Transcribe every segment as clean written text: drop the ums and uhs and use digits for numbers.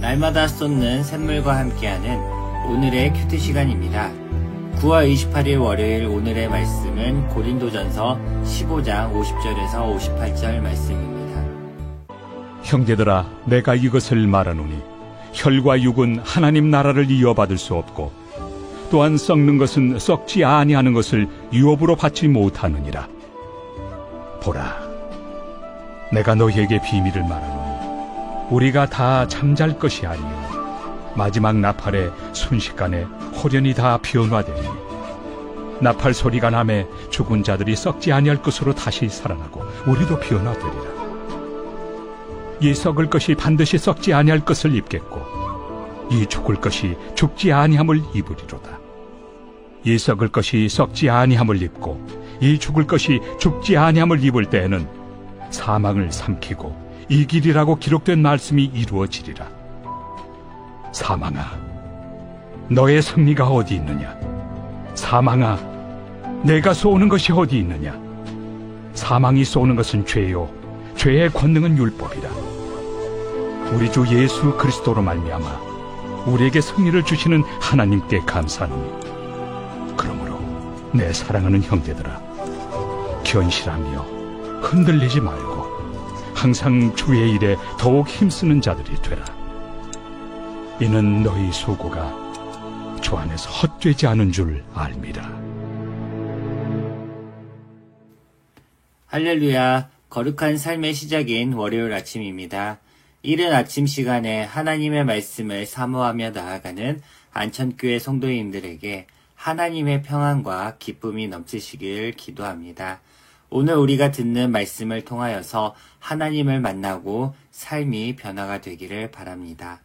날마다 쏟는 샘물과 함께하는 오늘의 큐티 시간입니다. 9월 28일 월요일 오늘의 말씀은 고린도전서 15장 50절에서 58절 말씀입니다. 형제들아, 내가 이것을 말하노니 혈과 육은 하나님 나라를 이어받을 수 없고 또한 썩는 것은 썩지 아니하는 것을 유업으로 받지 못하느니라. 보라, 내가 너희에게 비밀을 말하노니 우리가 다 잠잘 것이 아니요 마지막 나팔에 순식간에 홀연히 다 변화되니 나팔 소리가 나매 죽은 자들이 썩지 아니할 것으로 다시 살아나고 우리도 변화되리라. 이 썩을 것이 반드시 썩지 아니할 것을 입겠고 이 죽을 것이 죽지 아니함을 입으리로다. 이 썩을 것이 썩지 아니함을 입고 이 죽을 것이 죽지 아니함을 입을 때에는 사망을 삼키고 이길이라고 기록된 말씀이 이루어지리라. 사망아, 너의 승리가 어디 있느냐? 사망아, 내가 쏘는 것이 어디 있느냐? 사망이 쏘는 것은 죄요, 죄의 권능은 율법이라. 우리 주 예수 그리스도로 말미암아 우리에게 승리를 주시는 하나님께 감사하노니, 그러므로 내 사랑하는 형제들아, 견실하며 흔들리지 말고 항상 주의 일에 더욱 힘쓰는 자들이 되라. 이는 너희 수고가 주 안에서 헛되지 않은 줄 알미라. 할렐루야, 거룩한 삶의 시작인 월요일 아침입니다. 이른 아침 시간에 하나님의 말씀을 사모하며 나아가는 안천교회 성도님들에게 하나님의 평안과 기쁨이 넘치시길 기도합니다. 오늘 우리가 듣는 말씀을 통하여서 하나님을 만나고 삶이 변화가 되기를 바랍니다.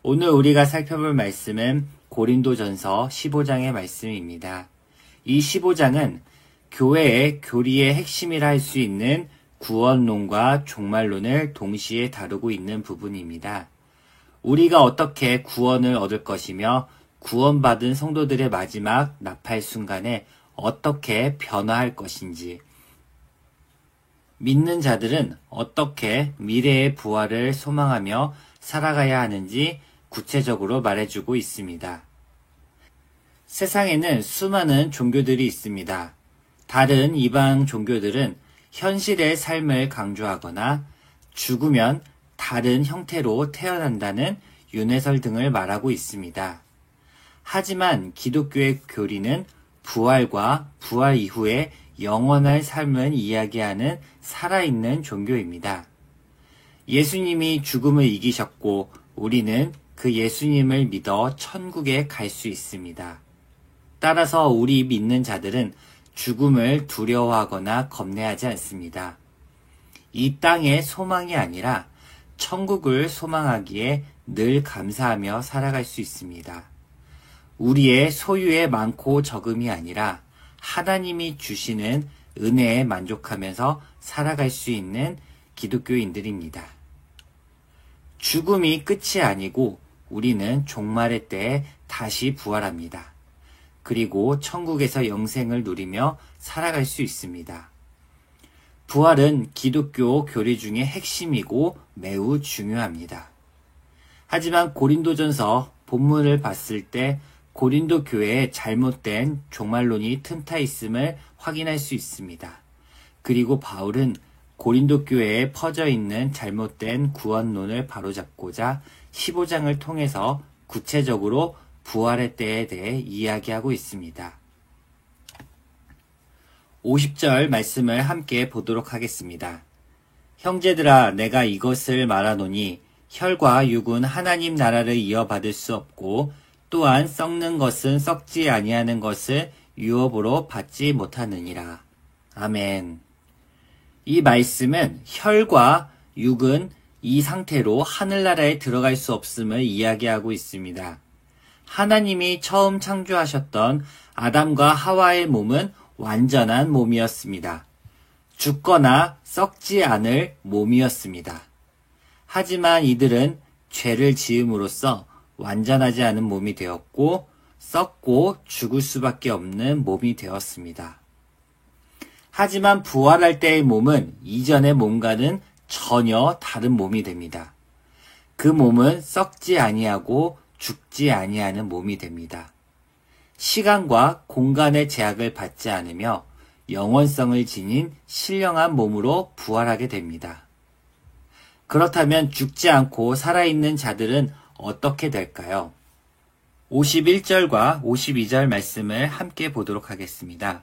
오늘 우리가 살펴볼 말씀은 고린도전서 15장의 말씀입니다. 이 15장은 교회의 교리의 핵심이라 할 수 있는 구원론과 종말론을 동시에 다루고 있는 부분입니다. 우리가 어떻게 구원을 얻을 것이며 구원받은 성도들의 마지막 나팔 순간에 어떻게 변화할 것인지, 믿는 자들은 어떻게 미래의 부활을 소망하며 살아가야 하는지 구체적으로 말해주고 있습니다. 세상에는 수많은 종교들이 있습니다. 다른 이방 종교들은 현실의 삶을 강조하거나 죽으면 다른 형태로 태어난다는 윤회설 등을 말하고 있습니다. 하지만 기독교의 교리는 부활과 부활 이후의 영원한 삶을 이야기하는 살아있는 종교입니다. 예수님이 죽음을 이기셨고 우리는 그 예수님을 믿어 천국에 갈 수 있습니다. 따라서 우리 믿는 자들은 죽음을 두려워하거나 겁내하지 않습니다. 이 땅의 소망이 아니라 천국을 소망하기에 늘 감사하며 살아갈 수 있습니다. 우리의 소유의 많고 적음이 아니라 하나님이 주시는 은혜에 만족하면서 살아갈 수 있는 기독교인들입니다. 죽음이 끝이 아니고 우리는 종말의 때에 다시 부활합니다. 그리고 천국에서 영생을 누리며 살아갈 수 있습니다. 부활은 기독교 교리 중의 핵심이고 매우 중요합니다. 하지만 고린도전서 본문을 봤을 때 고린도 교회에 잘못된 종말론이 틈타 있음을 확인할 수 있습니다. 그리고 바울은 고린도 교회에 퍼져 있는 잘못된 구원론을 바로잡고자 15장을 통해서 구체적으로 부활의 때에 대해 이야기하고 있습니다. 50절 말씀을 함께 보도록 하겠습니다. 형제들아, 내가 이것을 말하노니 혈과 육은 하나님 나라를 이어받을 수 없고 또한 썩는 것은 썩지 아니하는 것을 유업으로 받지 못하느니라. 아멘. 이 말씀은 혈과 육은 이 상태로 하늘나라에 들어갈 수 없음을 이야기하고 있습니다. 하나님이 처음 창조하셨던 아담과 하와의 몸은 완전한 몸이었습니다. 죽거나 썩지 않을 몸이었습니다. 하지만 이들은 죄를 지음으로써 완전하지 않은 몸이 되었고 썩고 죽을 수밖에 없는 몸이 되었습니다. 하지만 부활할 때의 몸은 이전의 몸과는 전혀 다른 몸이 됩니다. 그 몸은 썩지 아니하고 죽지 아니하는 몸이 됩니다. 시간과 공간의 제약을 받지 않으며 영원성을 지닌 신령한 몸으로 부활하게 됩니다. 그렇다면 죽지 않고 살아있는 자들은 어떻게 될까요? 51절과 52절 말씀을 함께 보도록 하겠습니다.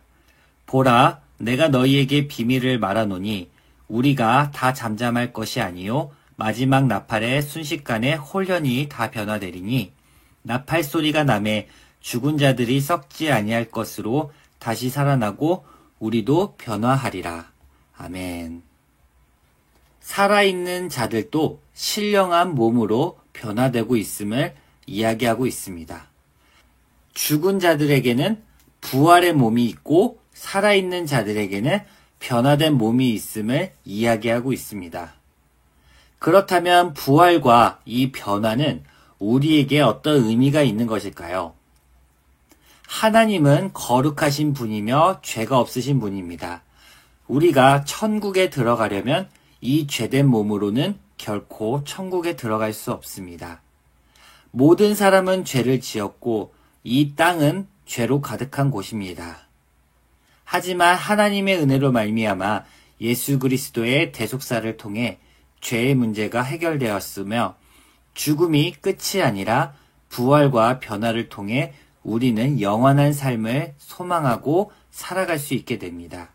보라, 내가 너희에게 비밀을 말하노니 우리가 다 잠잠할 것이 아니요 마지막 나팔의 순식간에 홀연히 다 변화되리니 나팔 소리가 나매 죽은 자들이 썩지 아니할 것으로 다시 살아나고 우리도 변화하리라. 아멘. 살아있는 자들도 신령한 몸으로 변화되고 있음을 이야기하고 있습니다. 죽은 자들에게는 부활의 몸이 있고 살아있는 자들에게는 변화된 몸이 있음을 이야기하고 있습니다. 그렇다면 부활과 이 변화는 우리에게 어떤 의미가 있는 것일까요? 하나님은 거룩하신 분이며 죄가 없으신 분입니다. 우리가 천국에 들어가려면 이 죄된 몸으로는 결코 천국에 들어갈 수 없습니다. 모든 사람은 죄를 지었고 이 땅은 죄로 가득한 곳입니다. 하지만 하나님의 은혜로 말미암아 예수 그리스도의 대속사를 통해 죄의 문제가 해결되었으며 죽음이 끝이 아니라 부활과 변화를 통해 우리는 영원한 삶을 소망하고 살아갈 수 있게 됩니다.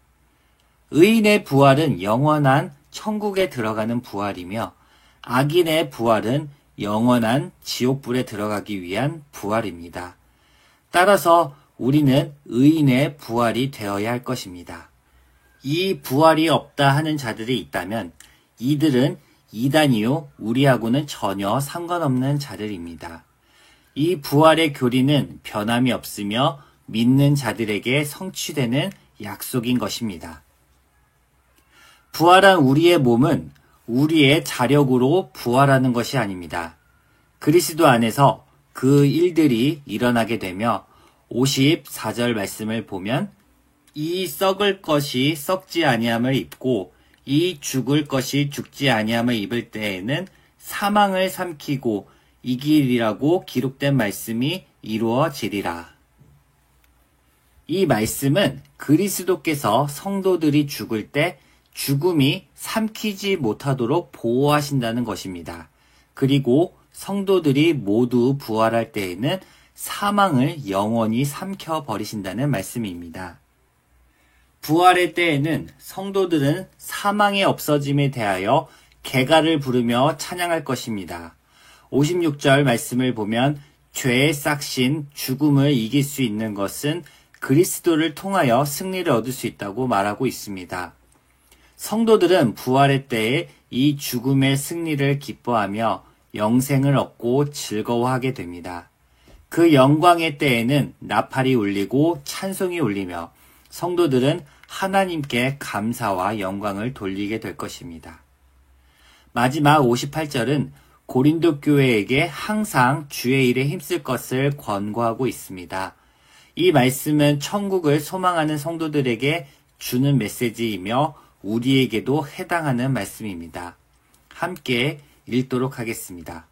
의인의 부활은 영원한 천국에 들어가는 부활이며 악인의 부활은 영원한 지옥불에 들어가기 위한 부활입니다. 따라서 우리는 의인의 부활이 되어야 할 것입니다. 이 부활이 없다 하는 자들이 있다면 이들은 이단이요 우리하고는 전혀 상관없는 자들입니다. 이 부활의 교리는 변함이 없으며 믿는 자들에게 성취되는 약속인 것입니다. 부활한 우리의 몸은 우리의 자력으로 부활하는 것이 아닙니다. 그리스도 안에서 그 일들이 일어나게 되며 54절 말씀을 보면 이 썩을 것이 썩지 아니함을 입고 이 죽을 것이 죽지 아니함을 입을 때에는 사망을 삼키고 이기리라고 기록된 말씀이 이루어지리라. 이 말씀은 그리스도께서 성도들이 죽을 때 죽음이 삼키지 못하도록 보호하신다는 것입니다. 그리고 성도들이 모두 부활할 때에는 사망을 영원히 삼켜버리신다는 말씀입니다. 부활의 때에는 성도들은 사망의 없어짐에 대하여 개가를 부르며 찬양할 것입니다. 56절 말씀을 보면 죄의 싹신 죽음을 이길 수 있는 것은 그리스도를 통하여 승리를 얻을 수 있다고 말하고 있습니다. 성도들은 부활의 때에 이 죽음의 승리를 기뻐하며 영생을 얻고 즐거워하게 됩니다. 그 영광의 때에는 나팔이 울리고 찬송이 울리며 성도들은 하나님께 감사와 영광을 돌리게 될 것입니다. 마지막 58절은 고린도 교회에게 항상 주의 일에 힘쓸 것을 권고하고 있습니다. 이 말씀은 천국을 소망하는 성도들에게 주는 메시지이며 우리에게도 해당하는 말씀입니다. 함께 읽도록 하겠습니다.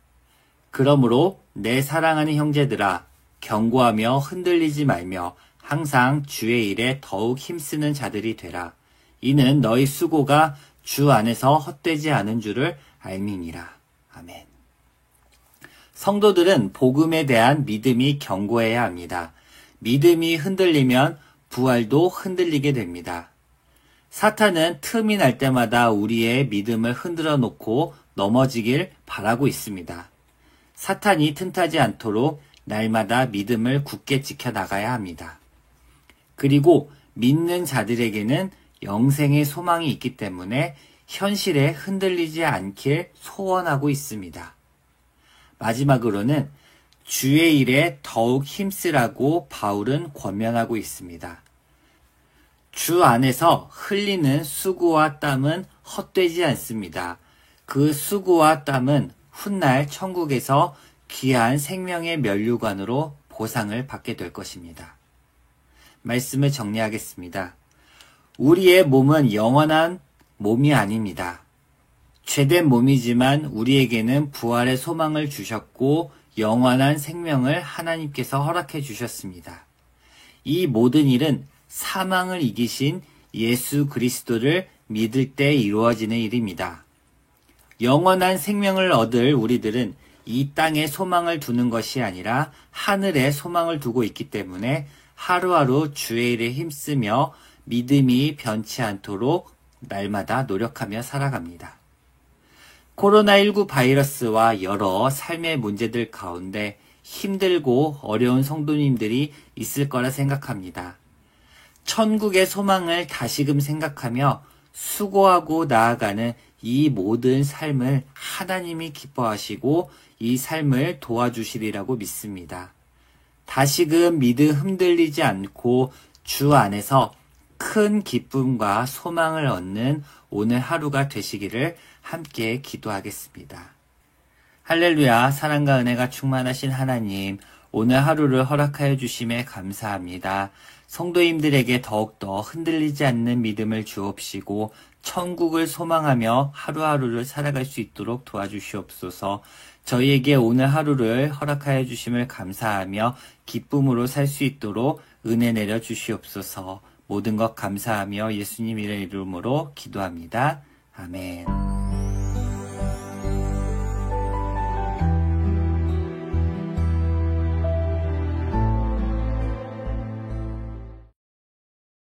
그러므로 내 사랑하는 형제들아, 경고하며 흔들리지 말며 항상 주의 일에 더욱 힘쓰는 자들이 되라. 이는 너희 수고가 주 안에서 헛되지 않은 줄을 알미니라. 아멘. 성도들은 복음에 대한 믿음이 견고해야 합니다. 믿음이 흔들리면 부활도 흔들리게 됩니다. 사탄은 틈이 날 때마다 우리의 믿음을 흔들어 놓고 넘어지길 바라고 있습니다. 사탄이 틈타지 않도록 날마다 믿음을 굳게 지켜나가야 합니다. 그리고 믿는 자들에게는 영생의 소망이 있기 때문에 현실에 흔들리지 않길 소원하고 있습니다. 마지막으로는 주의 일에 더욱 힘쓰라고 바울은 권면하고 있습니다. 주 안에서 흘리는 수고와 땀은 헛되지 않습니다. 그 수고와 땀은 훗날 천국에서 귀한 생명의 면류관으로 보상을 받게 될 것입니다. 말씀을 정리하겠습니다. 우리의 몸은 영원한 몸이 아닙니다. 죄된 몸이지만 우리에게는 부활의 소망을 주셨고 영원한 생명을 하나님께서 허락해 주셨습니다. 이 모든 일은 사망을 이기신 예수 그리스도를 믿을 때 이루어지는 일입니다. 영원한 생명을 얻을 우리들은 이 땅에 소망을 두는 것이 아니라 하늘에 소망을 두고 있기 때문에 하루하루 주의 일에 힘쓰며 믿음이 변치 않도록 날마다 노력하며 살아갑니다. 코로나19 바이러스와 여러 삶의 문제들 가운데 힘들고 어려운 성도님들이 있을 거라 생각합니다. 천국의 소망을 다시금 생각하며 수고하고 나아가는 이 모든 삶을 하나님이 기뻐하시고 이 삶을 도와주시리라고 믿습니다. 다시금 믿음 흔들리지 않고 주 안에서 큰 기쁨과 소망을 얻는 오늘 하루가 되시기를 함께 기도하겠습니다. 할렐루야, 사랑과 은혜가 충만하신 하나님, 오늘 하루를 허락하여 주심에 감사합니다. 성도님들에게 더욱더 흔들리지 않는 믿음을 주옵시고 천국을 소망하며 하루하루를 살아갈 수 있도록 도와주시옵소서. 저희에게 오늘 하루를 허락하여 주심을 감사하며 기쁨으로 살 수 있도록 은혜 내려 주시옵소서. 모든 것 감사하며 예수님 이름으로 기도합니다. 아멘.